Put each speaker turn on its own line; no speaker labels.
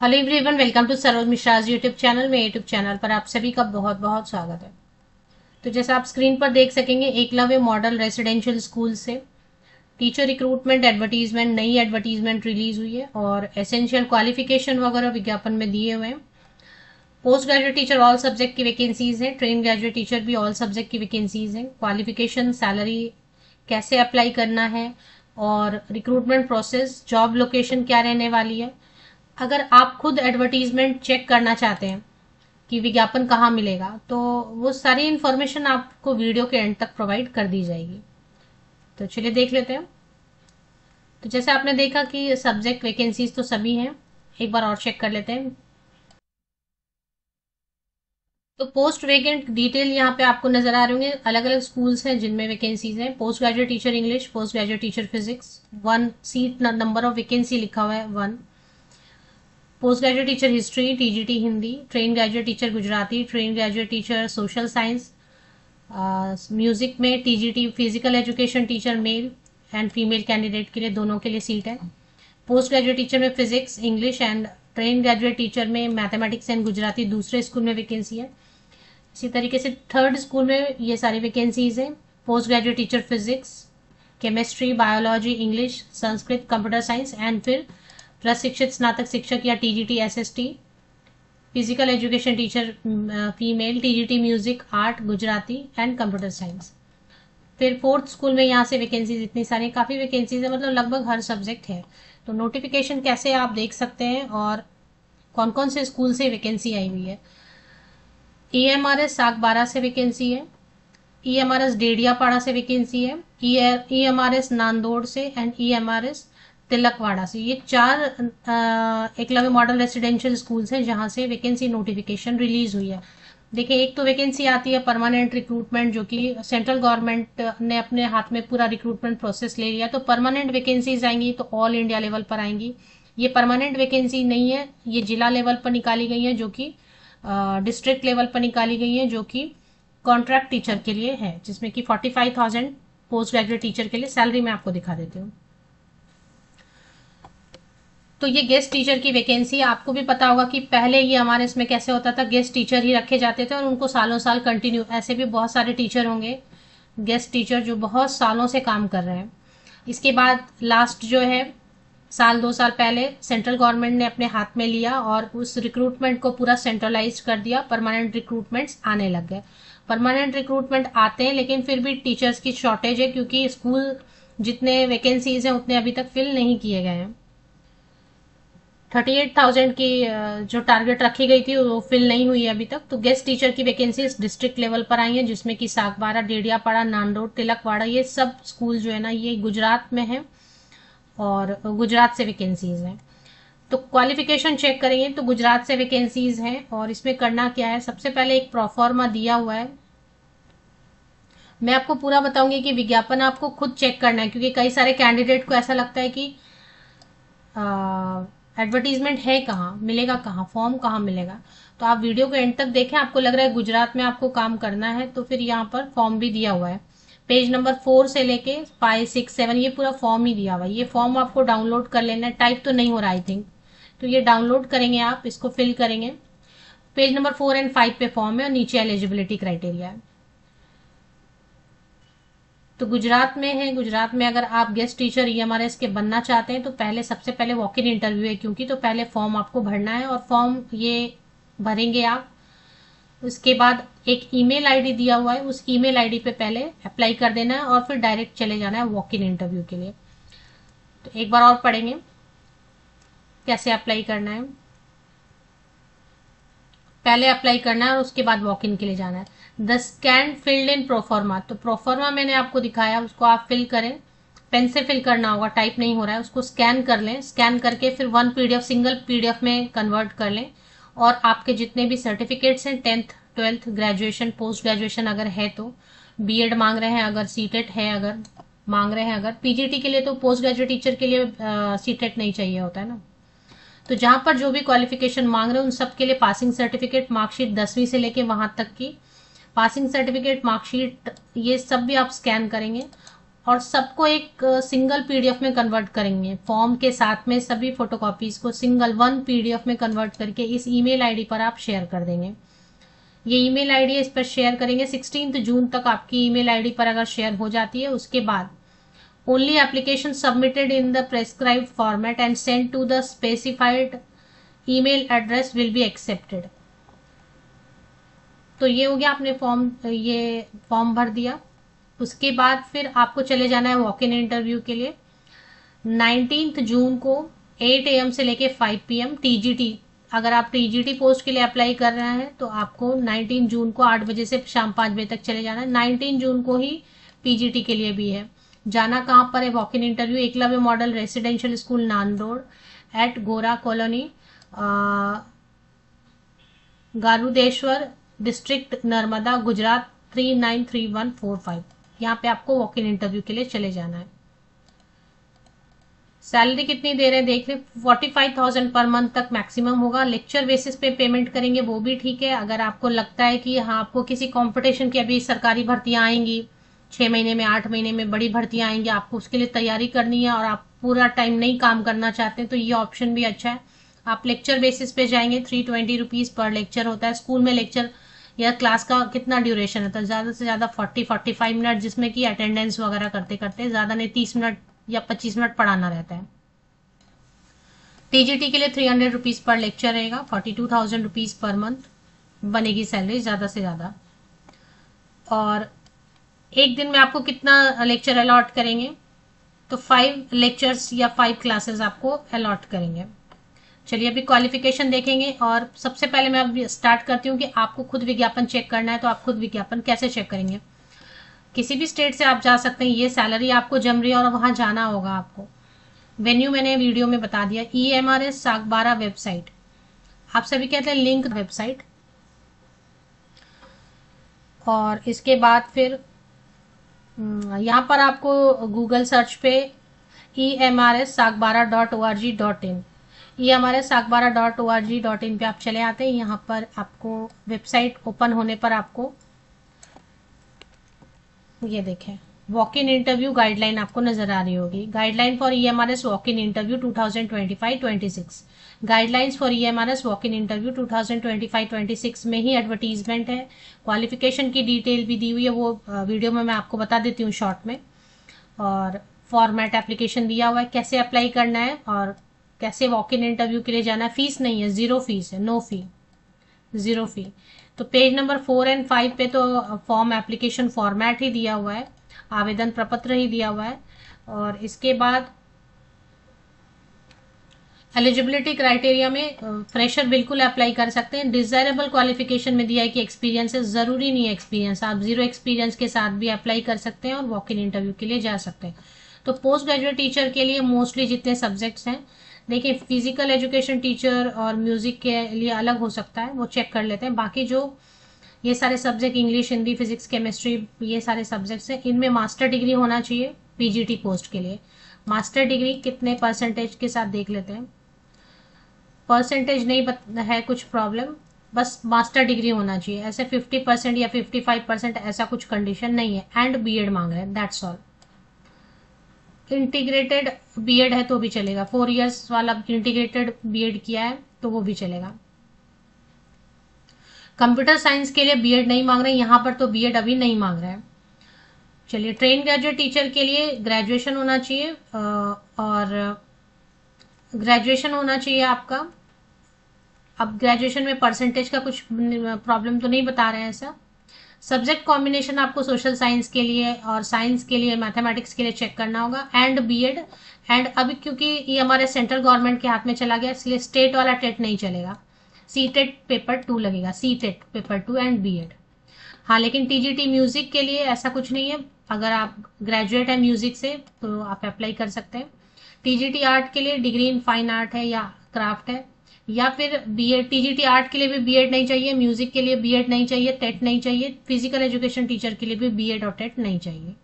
Hello everyone, welcome to Saroj Mishra's YouTube channel में। YouTube channel पर आप सभी का बहुत बहुत स्वागत है। तो जैसा आप स्क्रीन पर देख सकेंगे, एकलव्य मॉडल रेसिडेंशियल स्कूल से टीचर रिक्रूटमेंट एडवर्टीजमेंट, नई एडवर्टीजमेंट रिलीज हुई है और एसेंशियल क्वालिफिकेशन वगैरह विज्ञापन में दिए हुए हैं। Post graduate teacher all subject की वैकेंसीज हैं, ट्रेन ग्रेजुएट टीचर भी ऑल सब्जेक्ट की वैकेंसीज हैं। क्वालिफिकेशन, सैलरी, कैसे अप्लाई करना है और रिक्रूटमेंट प्रोसेस, जॉब लोकेशन क्या रहने वाली है। अगर आप खुद एडवर्टीजमेंट चेक करना चाहते हैं कि विज्ञापन कहाँ मिलेगा, तो वो सारी इन्फॉर्मेशन आपको वीडियो के एंड तक प्रोवाइड कर दी जाएगी। तो चलिए देख लेते हैं। तो जैसे आपने देखा कि सब्जेक्ट वैकेंसीज तो सभी हैं, एक बार और चेक कर लेते हैं। तो पोस्ट वैकेंट डिटेल यहाँ पे आपको नजर आ रहे होंगे। अलग अलग स्कूल्स हैं जिनमें वैकेंसीज हैं। Post graduate teacher English, post graduate teacher physics, 1 seat, number of vacancy लिखा हुआ है 1। Post graduate teacher history, TGT Hindi, train graduate teacher Gujarati, train graduate teacher social science. Music में TGT physical education teacher male and female candidate के लिए, दोनों के लिए seat है। पोस्ट ग्रेजुएट टीचर में physics, English and train graduate teacher में mathematics and Gujarati दूसरे स्कूल में वैकेंसी है। इसी तरीके से थर्ड स्कूल में ये सारी वैकेंसीज हैं। Post graduate teacher physics, chemistry, biology, English, Sanskrit, computer science and फिर प्रशिक्षित स्नातक शिक्षक या TGT SST. Physical education teacher female, TGT music, art, Gujarati and computer science. फिर फोर्थ स्कूल में यहाँ से वैकेंसीज इतनी सारी, काफ़ी वैकेंसीज है, मतलब लगभग हर सब्जेक्ट है। तो नोटिफिकेशन कैसे आप देख सकते हैं और कौन कौन से स्कूल से वैकेंसी आई हुई है। ईएमआरएस सागबारा से वैकेंसी है, ईएमआरएस डेडियापाड़ा से वैकेंसी है, ईएमआरएस नांदोड़ से एंड ईएमआरएस तिलकवाड़ा से। ये 4 एकलव्य मॉडल रेसिडेंशियल स्कूल्स हैं जहां से वैकेंसी नोटिफिकेशन रिलीज हुई है। देखिए, एक तो वैकेंसी आती है परमानेंट रिक्रूटमेंट, जो कि सेंट्रल गवर्नमेंट ने अपने हाथ में पूरा रिक्रूटमेंट प्रोसेस ले लिया। तो परमानेंट वैकेंसीज आएंगी तो ऑल इंडिया लेवल पर आएंगी। ये परमानेंट वैकेंसी नहीं है, ये जिला लेवल पर निकाली गई है, जो कि डिस्ट्रिक्ट लेवल पर निकाली गई है, जो कि कॉन्ट्रैक्ट टीचर के लिए है, जिसमें कि 45,000 पोस्ट ग्रेजुएट टीचर के लिए। सैलरी मैं आपको दिखा देती हूँ। तो ये गेस्ट टीचर की वैकेंसी, आपको भी पता होगा कि पहले ये हमारे इसमें कैसे होता था, गेस्ट टीचर ही रखे जाते थे और उनको सालों साल कंटिन्यू, ऐसे भी बहुत सारे टीचर होंगे गेस्ट टीचर जो बहुत सालों से काम कर रहे हैं। इसके बाद लास्ट जो है, साल 2 साल पहले सेंट्रल गवर्नमेंट ने अपने हाथ में लिया और उस रिक्रूटमेंट को पूरा सेंट्रलाइज कर दिया। परमानेंट रिक्रूटमेंट्स आने लग गए। परमानेंट रिक्रूटमेंट आते हैं, लेकिन फिर भी टीचर्स की शॉर्टेज है, क्योंकि स्कूल जितने वैकेंसीज हैं उतने अभी तक फिल नहीं किए गए हैं। 38,000 की जो टारगेट रखी गई थी वो फिल नहीं हुई है अभी तक। तो गेस्ट टीचर की वैकेंसी डिस्ट्रिक्ट लेवल पर आई है, जिसमें कि सागबारा, डेडियापाड़ा, नांदोड़, तिलकवाड़ा, ये सब स्कूल जो है ना, ये गुजरात में है और गुजरात से वैकेंसीज हैं। तो क्वालिफिकेशन चेक करेंगे तो गुजरात से वैकेंसीज हैं। और इसमें करना क्या है, सबसे पहले एक प्रोफॉर्मा दिया हुआ है। मैं आपको पूरा बताऊंगी कि विज्ञापन आपको खुद चेक करना है, क्योंकि कई सारे कैंडिडेट को ऐसा लगता है कि एडवर्टीजमेंट है कहाँ, मिलेगा कहाँ, फॉर्म कहाँ मिलेगा। तो आप वीडियो को एंड तक देखें, आपको लग रहा है गुजरात में आपको काम करना है, तो फिर यहाँ पर फॉर्म भी दिया हुआ है। पेज नंबर 4 से लेके 5, 6, 7 ये पूरा फॉर्म ही दिया हुआ है। ये फॉर्म आपको डाउनलोड कर लेना है, टाइप तो नहीं हो रहा आई थिंक, तो ये डाउनलोड करेंगे आप, इसको फिल करेंगे। पेज नंबर 4 एंड 5 पे फॉर्म है और नीचे एलिजिबिलिटी क्राइटेरिया है। तो गुजरात में है। गुजरात में अगर आप गेस्ट टीचर ईएमआरएस के बनना चाहते हैं तो पहले, सबसे पहले वॉक इन इंटरव्यू है, क्योंकि तो पहले फॉर्म आपको भरना है और फॉर्म ये भरेंगे आप। उसके बाद एक ईमेल आईडी दिया हुआ है, उस ईमेल आईडी पे पहले अप्लाई कर देना है और फिर डायरेक्ट चले जाना है वॉक इन इंटरव्यू के लिए। तो एक बार और पढ़ेंगे कैसे अप्लाई करना है। पहले अप्लाई करना है और उसके बाद वॉक इन के लिए जाना है। The scan filled in proforma, तो प्रोफॉर्मा मैंने आपको दिखाया, उसको आप फिल करें। पेन से फिल करना होगा, टाइप नहीं हो रहा है, उसको स्कैन कर लें। स्कैन करके फिर 1 पीडीएफ, सिंगल पीडीएफ में कन्वर्ट कर लें। और आपके जितने भी सर्टिफिकेट्स हैं, 10th 12th graduation, post graduation अगर है तो, बीएड मांग रहे हैं अगर, सीटेट है अगर मांग रहे हैं अगर, पीजीटी के लिए तो, पोस्ट ग्रेजुएट टीचर के लिए सीटेट नहीं चाहिए होता है ना। तो जहां पर जो भी क्वालिफिकेशन मांग रहे हैं उन सब के लिए पासिंग सर्टिफिकेट, मार्कशीट 10वीं से लेके वहां तक की पासिंग सर्टिफिकेट, मार्कशीट, ये सब भी आप स्कैन करेंगे और सबको एक सिंगल पीडीएफ में कन्वर्ट करेंगे। फॉर्म के साथ में सभी फोटोकॉपीज को सिंगल वन पीडीएफ में कन्वर्ट करके इस ईमेल आईडी पर आप शेयर कर देंगे। ये ईमेल आईडी इस पर शेयर करेंगे। 16 जून तक आपकी ईमेल आईडी पर अगर शेयर हो जाती है, उसके बाद only application submitted in the prescribed format and send to the specified email address will be accepted. तो ये हो गया, आपने फॉर्म भर दिया। उसके बाद फिर आपको चले जाना है वॉक इन इंटरव्यू के लिए। 19 जून को 8 AM से लेके 5 PM टीजीटी, अगर आप टीजीटी पोस्ट के लिए अप्लाई कर रहे हैं तो आपको 19 जून को 8 बजे से शाम 5 बजे तक चले जाना है। 19 जून को ही पीजीटी के लिए भी है। जाना कहाँ पर है walk in interview? Eklavya model residential school Nandod at Gora colony, Garudeshwar district, Narmada, Gujarat 393145। यहाँ पे आपको वॉक इन इंटरव्यू के लिए चले जाना है। सैलरी कितनी दे रहे हैं देख रहे, 45,000 पर मंथ तक मैक्सिमम होगा। लेक्चर बेसिस पे पेमेंट करेंगे, वो भी ठीक है। अगर आपको लगता है कि हाँ आपको किसी कंपटीशन की अभी सरकारी भर्तियां आएंगी 6 महीने में, 8 महीने में बड़ी भर्तियां आएंगी, आपको उसके लिए तैयारी करनी है और आप पूरा टाइम नहीं काम करना चाहते, तो ये ऑप्शन भी अच्छा है। आप लेक्चर बेसिस पे जाएंगे, 320 रुपीज पर लेक्चर होता है। स्कूल में लेक्चर या क्लास का कितना ड्यूरेशन होता है? ज्यादा से ज्यादा 40-45 मिनट, जिसमें कि अटेंडेंस वगैरह करते करते ज्यादा नहीं 30 मिनट या 25 मिनट पढ़ाना रहता है। टीजीटी के लिए 300 रुपीज पर लेक्चर रहेगा। 42,000 रुपीज पर मंथ बनेगी सैलरी ज्यादा से ज्यादा। और एक दिन में आपको कितना लेक्चर अलॉट करेंगे? तो 5 लेक्चर्स या 5 क्लासेस आपको अलॉट करेंगे। चलिए अभी क्वालिफिकेशन देखेंगे। और सबसे पहले मैं अब स्टार्ट करती हूँ कि आपको खुद विज्ञापन चेक करना है। तो आप खुद विज्ञापन कैसे चेक करेंगे? किसी भी स्टेट से आप जा सकते हैं। ये सैलरी आपको जम रही है और वहां जाना होगा आपको। वेन्यू मैंने वीडियो में बता दिया, EMRS सागबारा वेबसाइट, आप सभी कहते हैं लिंक वेबसाइट। और इसके बाद फिर यहाँ पर आपको गूगल सर्च पे EMRSsagbara.org.in, EMRSsagbara.org.in पे आप चले आते हैं। यहाँ पर आपको वेबसाइट ओपन होने पर आपको ये देखें वॉक इन इंटरव्यू गाइडलाइन आपको नजर आ रही होगी। Guideline for EMRS walk in interview 2025-26, guidelines for EMRS walk in interview 2025-26 में ही एडवर्टीजमेंट है। क्वालिफिकेशन की डिटेल भी दी हुई है, वो वीडियो में मैं आपको बता देती हूँ शॉर्ट में। और फॉर्मेट एप्लीकेशन दिया हुआ है, कैसे अप्लाई करना है और कैसे वॉक इन इंटरव्यू के लिए जाना है। फीस नहीं है, 0 फीस है, नो फी, 0 फी। तो पेज नंबर 4 और 5 पे तो फॉर्म एप्लीकेशन फॉर्मेट ही दिया हुआ है, आवेदन प्रपत्र ही दिया हुआ है। और इसके बाद एलिजिबिलिटी क्राइटेरिया में फ्रेशर बिल्कुल अप्लाई कर सकते हैं। डिजायरेबल क्वालिफिकेशन में दिया है कि एक्सपीरियंस है, जरूरी नहीं है एक्सपीरियंस, आप 0 एक्सपीरियंस के साथ भी अप्लाई कर सकते हैं और वॉक इन इंटरव्यू के लिए जा सकते हैं। तो पोस्ट ग्रेजुएट टीचर के लिए मोस्टली जितने सब्जेक्ट्स हैं, देखिए फिजिकल एजुकेशन टीचर और म्यूजिक के लिए अलग हो सकता है, वो चेक कर लेते हैं। बाकी जो ये सारे subject English, Hindi, physics, chemistry, ये सारे सब्जेक्ट्स हैं, इनमें मास्टर डिग्री होना चाहिए। पीजीटी पोस्ट के लिए मास्टर डिग्री कितने परसेंटेज के साथ देख लेते हैं। परसेंटेज नहीं है कुछ प्रॉब्लम, बस मास्टर डिग्री होना चाहिए। ऐसे 50% या 55% ऐसा कुछ कंडीशन नहीं है। एंड बीएड मांग रहे हैं, दैट्स ऑल। इंटीग्रेटेड बीएड है तो भी चलेगा, 4 इयर्स वाला इंटीग्रेटेड बीएड किया है तो वो भी चलेगा। कंप्यूटर साइंस के लिए बीएड नहीं मांग रहे हैं, यहाँ पर तो बीएड अभी नहीं मांग रहे हैं। चलिए ट्रेन ग्रेजुएट टीचर के लिए ग्रेजुएशन होना चाहिए और ग्रेजुएशन होना चाहिए आपका। अब ग्रेजुएशन में परसेंटेज का कुछ प्रॉब्लम तो नहीं बता रहे हैं ऐसा। सब्जेक्ट कॉम्बिनेशन आपको सोशल साइंस के लिए और साइंस के लिए, मैथमेटिक्स के लिए चेक करना होगा। एंड बीएड, एंड अभी क्योंकि ये हमारे सेंट्रल गवर्नमेंट के हाथ में चला गया, इसलिए स्टेट वाला टेट नहीं चलेगा, सीटेट पेपर 2 लगेगा, सीटेट पेपर 2 एंड बीएड। हाँ, लेकिन टीजीटी म्यूजिक के लिए ऐसा कुछ नहीं है। अगर आप ग्रेजुएट है म्यूजिक से तो आप अप्लाई कर सकते हैं। टीजीटी आर्ट के लिए डिग्री इन फाइन आर्ट है या क्राफ्ट है, या फिर बीएड। टीजीटी आर्ट के लिए भी बीएड नहीं चाहिए, म्यूजिक के लिए बीएड नहीं चाहिए, टेट नहीं चाहिए, फिजिकल एजुकेशन टीचर के लिए भी बीएड और टेट नहीं चाहिए।